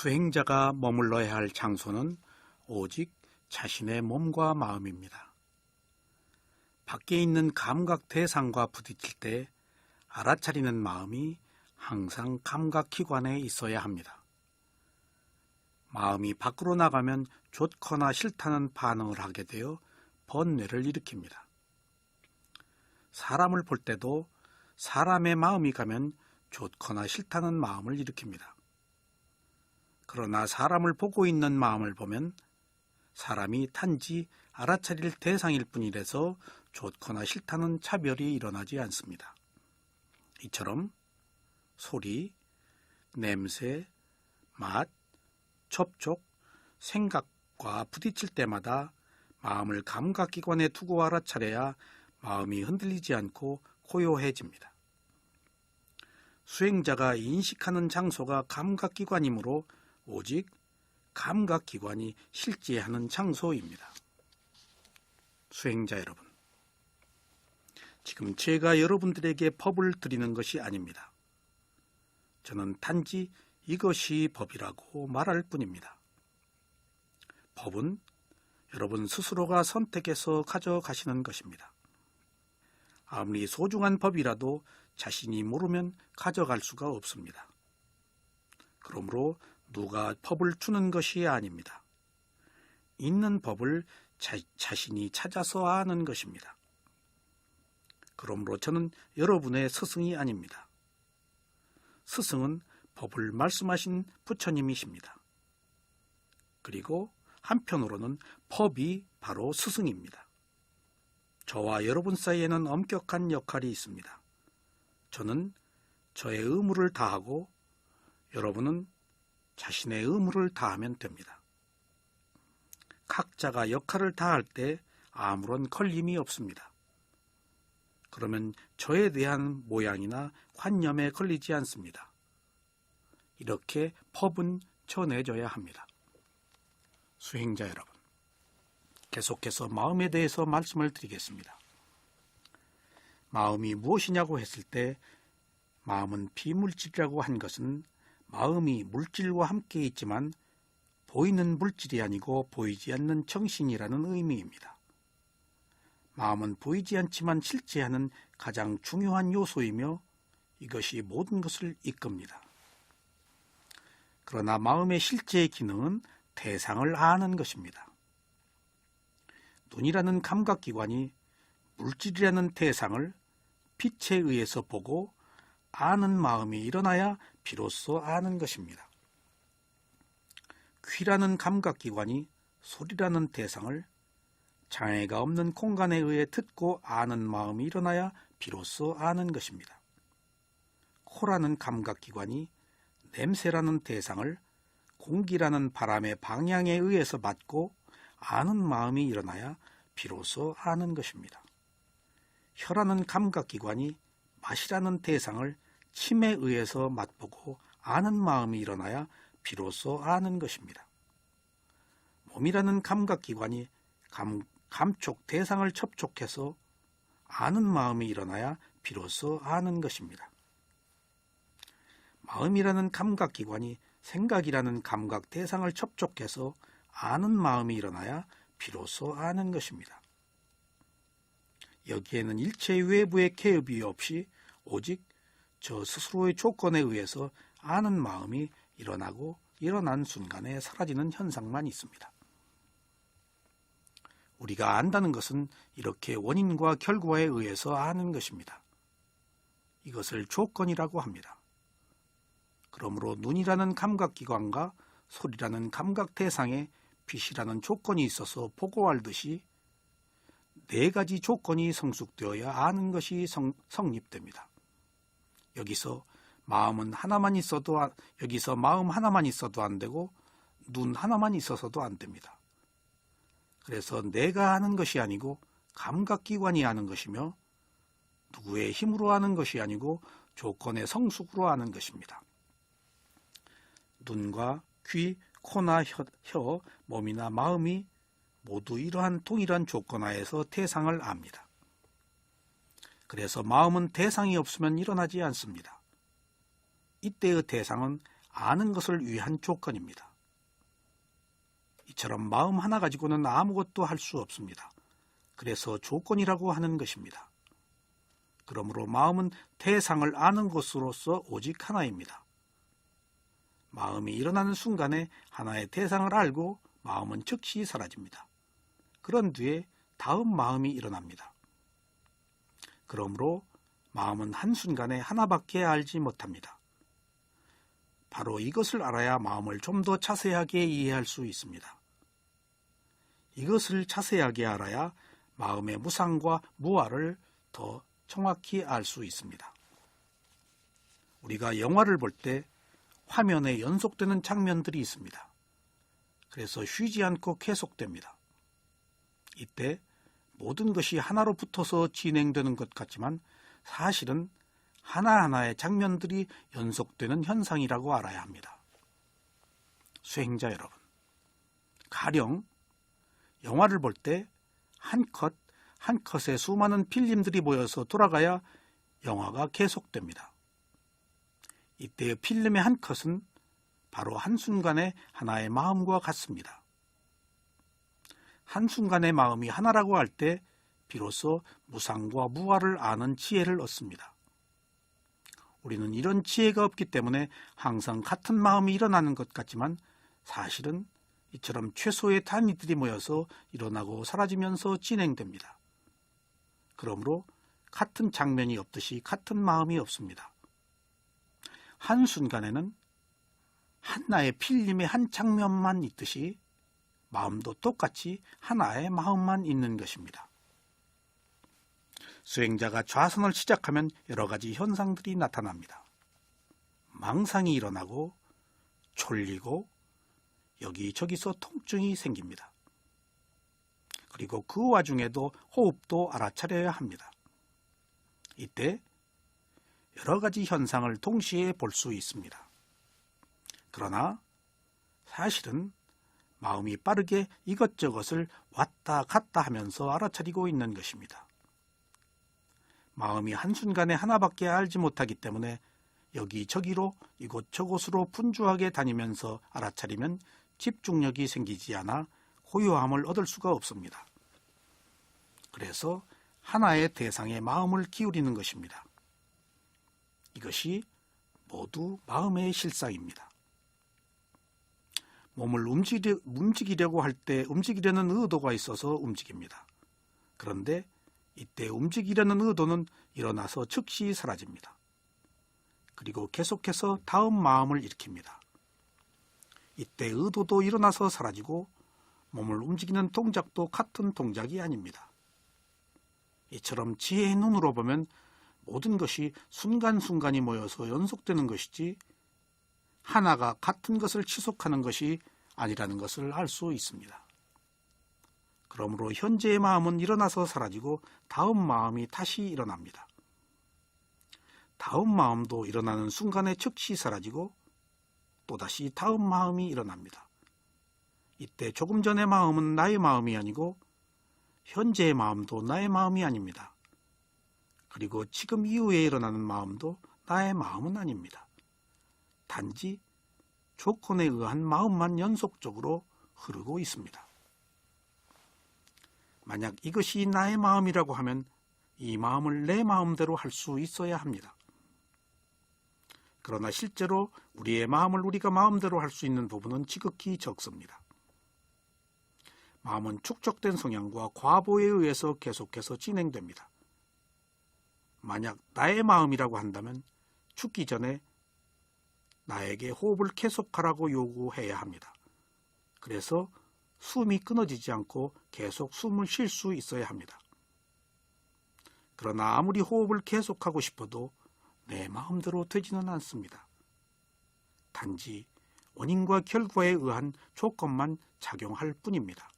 수행자가 머물러야 할 장소는 오직 자신의 몸과 마음입니다. 밖에 있는 감각 대상과 부딪힐 때 알아차리는 마음이 항상 감각기관에 있어야 합니다. 마음이 밖으로 나가면 좋거나 싫다는 반응을 하게 되어 번뇌를 일으킵니다. 사람을 볼 때도 사람의 마음이 가면 좋거나 싫다는 마음을 일으킵니다. 그러나 사람을 보고 있는 마음을 보면 사람이 단지 알아차릴 대상일 뿐이라서 좋거나 싫다는 차별이 일어나지 않습니다. 이처럼 소리, 냄새, 맛, 접촉, 생각과 부딪힐 때마다 마음을 감각기관에 두고 알아차려야 마음이 흔들리지 않고 고요해집니다. 수행자가 인식하는 장소가 감각기관이므로 오직 감각기관이 실제하는 장소입니다. 수행자 여러분, 지금 제가 여러분들에게 법을 드리는 것이 아닙니다. 저는 단지 이것이 법이라고 말할 뿐입니다. 법은 여러분 스스로가 선택해서 가져가시는 것입니다. 아무리 소중한 법이라도 자신이 모르면 가져갈 수가 없습니다. 그러므로 누가 법을 주는 것이 아닙니다. 있는 법을 자신이 찾아서 아는 것입니다. 그러므로 저는 여러분의 스승이 아닙니다. 스승은 법을 말씀하신 부처님이십니다. 그리고 한편으로는 법이 바로 스승입니다. 저와 여러분 사이에는 엄격한 역할이 있습니다. 저는 저의 의무를 다하고 여러분은 자신의 의무를 다하면 됩니다. 각자가 역할을 다할 때 아무런 걸림이 없습니다. 그러면 저에 대한 모양이나 관념에 걸리지 않습니다. 이렇게 법은 전해져야 합니다. 수행자 여러분, 계속해서 마음에 대해서 말씀을 드리겠습니다. 마음이 무엇이냐고 했을 때 마음은 비물질이라고 한 것은 마음이 물질과 함께 있지만 보이는 물질이 아니고 보이지 않는 정신이라는 의미입니다. 마음은 보이지 않지만 실제하는 가장 중요한 요소이며 이것이 모든 것을 이끕니다. 그러나 마음의 실제의 기능은 대상을 아는 것입니다. 눈이라는 감각기관이 물질이라는 대상을 빛에 의해서 보고 아는 마음이 일어나야 비로소 아는 것입니다. 귀라는 감각기관이 소리라는 대상을 장애가 없는 공간에 의해 듣고 아는 마음이 일어나야 비로소 아는 것입니다. 코라는 감각기관이 냄새라는 대상을 공기라는 바람의 방향에 의해서 맡고 아는 마음이 일어나야 비로소 아는 것입니다. 혀라는 감각기관이 맛이라는 대상을 침에 의해서 맛보고 아는 마음이 일어나야 비로소 아는 것입니다. 몸이라는 감각기관이 감촉 대상을 접촉해서 아는 마음이 일어나야 비로소 아는 것입니다. 마음이라는 감각기관이 생각이라는 감각 대상을 접촉해서 아는 마음이 일어나야 비로소 아는 것입니다. 여기에는 일체 외부의 개입이 없이 오직 저 스스로의 조건에 의해서 아는 마음이 일어나고 일어난 순간에 사라지는 현상만 있습니다. 우리가 안다는 것은 이렇게 원인과 결과에 의해서 아는 것입니다. 이것을 조건이라고 합니다. 그러므로 눈이라는 감각기관과 소리라는 감각 대상에 빛이라는 조건이 있어서 보고 알듯이 네 가지 조건이 성숙되어야 아는 것이 성립됩니다. 여기서 마음 하나만 있어도 안 되고 눈 하나만 있어서도 안 됩니다. 그래서 내가 아는 것이 아니고 감각기관이 아는 것이며 누구의 힘으로 아는 것이 아니고 조건의 성숙으로 아는 것입니다. 눈과 귀, 코나 혀, 몸이나 마음이 모두 이러한 동일한 조건 하에서 대상을 압니다. 그래서 마음은 대상이 없으면 일어나지 않습니다. 이때의 대상은 아는 것을 위한 조건입니다. 이처럼 마음 하나 가지고는 아무것도 할 수 없습니다. 그래서 조건이라고 하는 것입니다. 그러므로 마음은 대상을 아는 것으로서 오직 하나입니다. 마음이 일어나는 순간에 하나의 대상을 알고 마음은 즉시 사라집니다. 그런 뒤에 다음 마음이 일어납니다. 그러므로 마음은 한순간에 하나밖에 알지 못합니다. 바로 이것을 알아야 마음을 좀 더 자세하게 이해할 수 있습니다. 이것을 자세하게 알아야 마음의 무상과 무아를 더 정확히 알 수 있습니다. 우리가 영화를 볼 때 화면에 연속되는 장면들이 있습니다. 그래서 쉬지 않고 계속됩니다. 이때 모든 것이 하나로 붙어서 진행되는 것 같지만 사실은 하나하나의 장면들이 연속되는 현상이라고 알아야 합니다. 수행자 여러분, 가령 영화를 볼 때 한 컷, 한 컷에 수많은 필름들이 모여서 돌아가야 영화가 계속됩니다. 이때의 필름의 한 컷은 바로 한순간의 하나의 마음과 같습니다. 한순간의 마음이 하나라고 할 때 비로소 무상과 무아를 아는 지혜를 얻습니다. 우리는 이런 지혜가 없기 때문에 항상 같은 마음이 일어나는 것 같지만 사실은 이처럼 최소의 단위들이 모여서 일어나고 사라지면서 진행됩니다. 그러므로 같은 장면이 없듯이 같은 마음이 없습니다. 한순간에는 하나의 필름의 한 장면만 있듯이 마음도 똑같이 하나의 마음만 있는 것입니다. 수행자가 좌선을 시작하면 여러 가지 현상들이 나타납니다. 망상이 일어나고 졸리고 여기저기서 통증이 생깁니다. 그리고 그 와중에도 호흡도 알아차려야 합니다. 이때 여러 가지 현상을 동시에 볼 수 있습니다. 그러나 사실은 마음이 빠르게 이것저것을 왔다 갔다 하면서 알아차리고 있는 것입니다. 마음이 한순간에 하나밖에 알지 못하기 때문에 여기저기로 이곳저곳으로 분주하게 다니면서 알아차리면 집중력이 생기지 않아 고요함을 얻을 수가 없습니다. 그래서 하나의 대상에 마음을 기울이는 것입니다. 이것이 모두 마음의 실상입니다. 몸을 움직이려고 할 때 움직이려는 의도가 있어서 움직입니다. 그런데 이때 움직이려는 의도는 일어나서 즉시 사라집니다. 그리고 계속해서 다음 마음을 일으킵니다. 이때 의도도 일어나서 사라지고 몸을 움직이는 동작도 같은 동작이 아닙니다. 이처럼 지혜의 눈으로 보면 모든 것이 순간순간이 모여서 연속되는 것이지 하나가 같은 것을 지속하는 것이 아니라는 것을 알 수 있습니다. 그러므로 현재의 마음은 일어나서 사라지고 다음 마음이 다시 일어납니다. 다음 마음도 일어나는 순간에 즉시 사라지고 또다시 다음 마음이 일어납니다. 이때 조금 전의 마음은 나의 마음이 아니고 현재의 마음도 나의 마음이 아닙니다. 그리고 지금 이후에 일어나는 마음도 나의 마음은 아닙니다. 단지 조건에 의한 마음만 연속적으로 흐르고 있습니다. 만약 이것이 나의 마음이라고 하면 이 마음을 내 마음대로 할 수 있어야 합니다. 그러나 실제로 우리의 마음을 우리가 마음대로 할 수 있는 부분은 지극히 적습니다. 마음은 축적된 성향과 과보에 의해서 계속해서 진행됩니다. 만약 나의 마음이라고 한다면 죽기 전에 나에게 호흡을 계속하라고 요구해야 합니다. 그래서 숨이 끊어지지 않고 계속 숨을 쉴 수 있어야 합니다. 그러나 아무리 호흡을 계속하고 싶어도 내 마음대로 되지는 않습니다. 단지 원인과 결과에 의한 조건만 작용할 뿐입니다.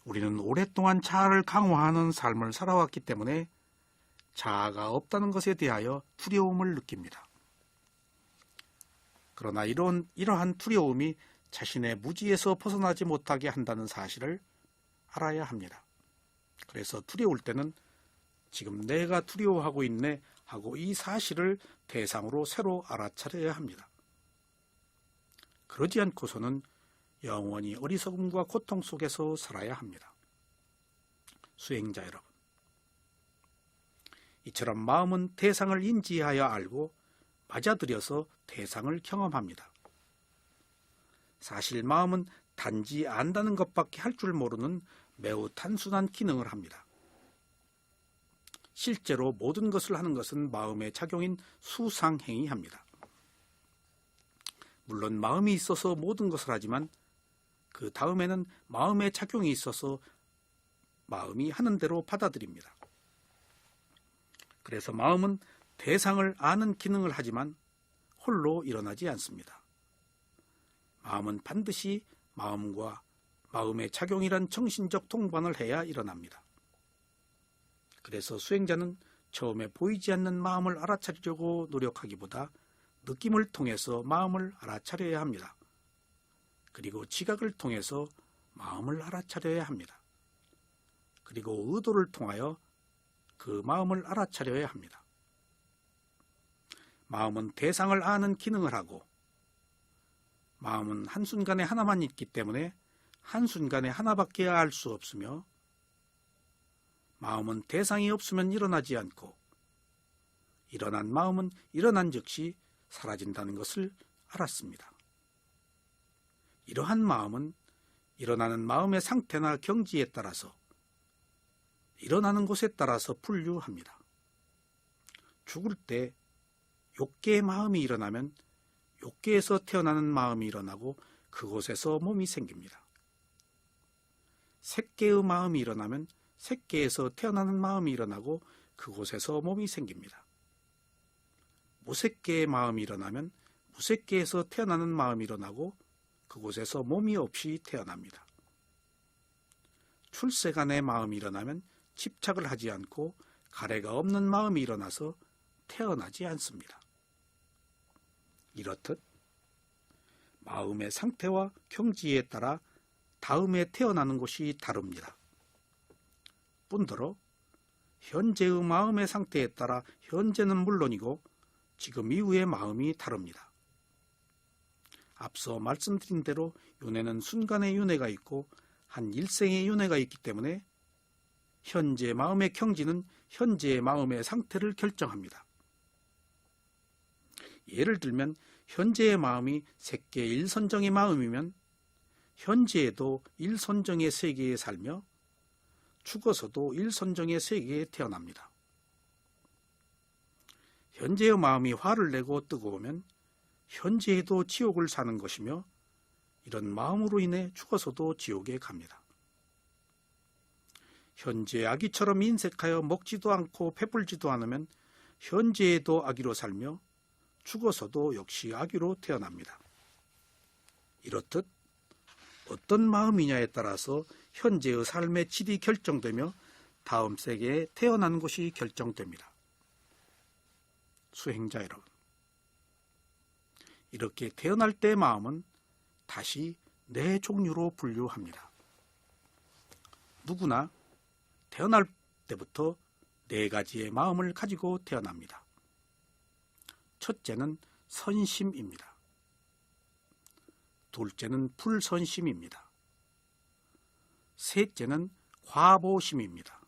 우리는 오랫동안 자아를 강화하는 삶을 살아왔기 때문에 자아가 없다는 것에 대하여 두려움을 느낍니다. 그러나 이러한 두려움이 자신의 무지에서 벗어나지 못하게 한다는 사실을 알아야 합니다. 그래서 두려울 때는 지금 내가 두려워하고 있네 하고 이 사실을 대상으로 새로 알아차려야 합니다. 그러지 않고서는 영원히 어리석음과 고통 속에서 살아야 합니다. 수행자 여러분, 이처럼 마음은 대상을 인지하여 알고 맞아들여서 대상을 경험합니다. 사실 마음은 단지 안다는 것밖에 할 줄 모르는 매우 단순한 기능을 합니다. 실제로 모든 것을 하는 것은 마음의 작용인 수상행위합니다. 물론 마음이 있어서 모든 것을 하지만 그 다음에는 마음의 작용이 있어서 마음이 하는 대로 받아들입니다. 그래서 마음은 대상을 아는 기능을 하지만 홀로 일어나지 않습니다. 마음은 반드시 마음과 마음의 작용이란 정신적 동반을 해야 일어납니다. 그래서 수행자는 처음에 보이지 않는 마음을 알아차리려고 노력하기보다 느낌을 통해서 마음을 알아차려야 합니다. 그리고 지각을 통해서 마음을 알아차려야 합니다. 그리고 의도를 통하여 그 마음을 알아차려야 합니다. 마음은 대상을 아는 기능을 하고 마음은 한순간에 하나만 있기 때문에 한순간에 하나밖에 알 수 없으며 마음은 대상이 없으면 일어나지 않고 일어난 마음은 일어난 즉시 사라진다는 것을 알았습니다. 이러한 마음은 일어나는 마음의 상태나 경지에 따라서 일어나는 곳에 따라서 분류합니다. 죽을 때 욕계의 마음이 일어나면 욕계에서 태어나는 마음이 일어나고 그곳에서 몸이 생깁니다. 색계의 마음이 일어나면 색계에서 태어나는 마음이 일어나고 그곳에서 몸이 생깁니다. 무색계의 마음이 일어나면 무색계에서 태어나는 마음이 일어나고 그곳에서 몸이 없이 태어납니다. 출세간의 마음이 일어나면 집착을 하지 않고 가래가 없는 마음이 일어나서 태어나지 않습니다. 이렇듯 마음의 상태와 경지에 따라 다음에 태어나는 곳이 다릅니다. 뿐더러 현재의 마음의 상태에 따라 현재는 물론이고 지금 이후의 마음이 다릅니다. 앞서 말씀드린 대로 윤회는 순간의 윤회가 있고 한 일생의 윤회가 있기 때문에 현재 마음의 경지는 현재의 마음의 상태를 결정합니다. 예를 들면 현재의 마음이 색계 일선정의 마음이면 현재에도 일선정의 세계에 살며 죽어서도 일선정의 세계에 태어납니다. 현재의 마음이 화를 내고 뜨거우면 현재에도 지옥을 사는 것이며 이런 마음으로 인해 죽어서도 지옥에 갑니다. 현재 아기처럼 인색하여 먹지도 않고 배불지도 않으면 현재에도 아기로 살며 죽어서도 역시 아기로 태어납니다. 이렇듯 어떤 마음이냐에 따라서 현재의 삶의 질이 결정되며 다음 세계에 태어난 곳이 결정됩니다. 수행자 여러분, 이렇게 태어날 때의 마음은 다시 네 종류로 분류합니다. 누구나 태어날 때부터 네 가지의 마음을 가지고 태어납니다. 첫째는 선심입니다. 둘째는 불선심입니다. 셋째는 과보심입니다.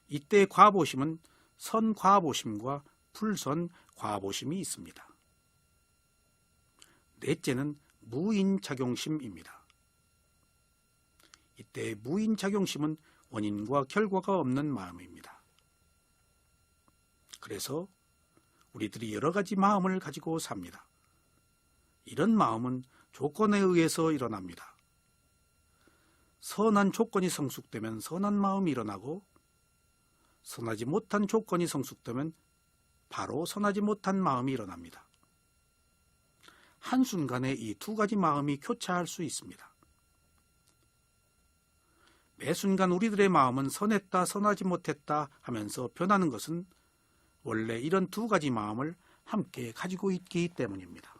이때 과보심은 선과보심과 불선과보심이 있습니다. 넷째는 무인작용심입니다. 이때 무인작용심은 원인과 결과가 없는 마음입니다. 그래서 우리들이 여러 가지 마음을 가지고 삽니다. 이런 마음은 조건에 의해서 일어납니다. 선한 조건이 성숙되면 선한 마음이 일어나고 선하지 못한 조건이 성숙되면 바로 선하지 못한 마음이 일어납니다. 한순간에 이 두 가지 마음이 교차할 수 있습니다. 매 순간 우리들의 마음은 선했다, 선하지 못했다 하면서 변하는 것은 원래 이런 두 가지 마음을 함께 가지고 있기 때문입니다.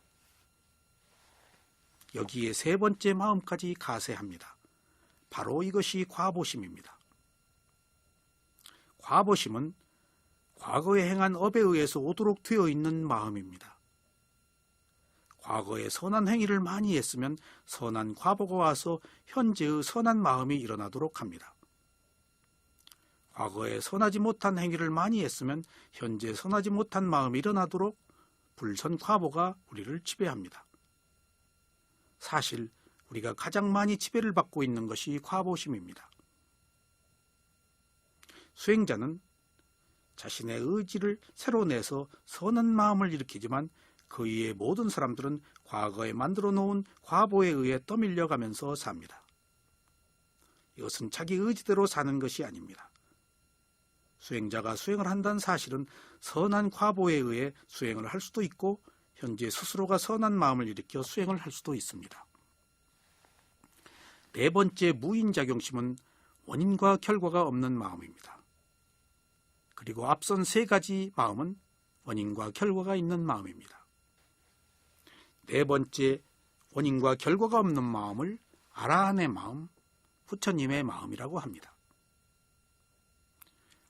여기에 세 번째 마음까지 가세합니다. 바로 이것이 과보심입니다. 과보심은 과거에 행한 업에 의해서 오도록 되어 있는 마음입니다. 과거에 선한 행위를 많이 했으면 선한 과보가 와서 현재의 선한 마음이 일어나도록 합니다. 과거에 선하지 못한 행위를 많이 했으면 현재 선하지 못한 마음이 일어나도록 불선과보가 우리를 지배합니다. 사실 우리가 가장 많이 지배를 받고 있는 것이 과보심입니다. 수행자는 자신의 의지를 새로 내서 선한 마음을 일으키지만 그 이외의 모든 사람들은 과거에 만들어 놓은 과보에 의해 떠밀려가면서 삽니다. 이것은 자기 의지대로 사는 것이 아닙니다. 수행자가 수행을 한다는 사실은 선한 과보에 의해 수행을 할 수도 있고 현재 스스로가 선한 마음을 일으켜 수행을 할 수도 있습니다. 네 번째 무인작용심은 원인과 결과가 없는 마음입니다. 그리고 앞선 세 가지 마음은 원인과 결과가 있는 마음입니다. 네 번째 원인과 결과가 없는 마음을 아라한의 마음, 부처님의 마음이라고 합니다.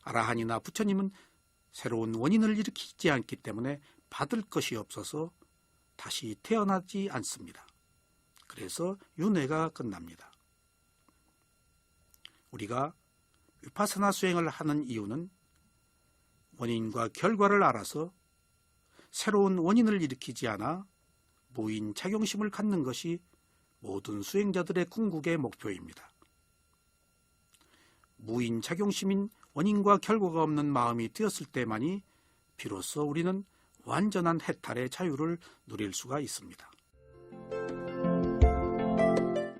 아라한이나 부처님은 새로운 원인을 일으키지 않기 때문에 받을 것이 없어서 다시 태어나지 않습니다. 그래서 윤회가 끝납니다. 우리가 위파사나 수행을 하는 이유는 원인과 결과를 알아서 새로운 원인을 일으키지 않아 무인 작용심을 갖는 것이 모든 수행자들의 궁극의 목표입니다. 무인 작용심인 원인과 결과가 없는 마음이 되었을 때만이 비로소 우리는 완전한 해탈의 자유를 누릴 수가 있습니다.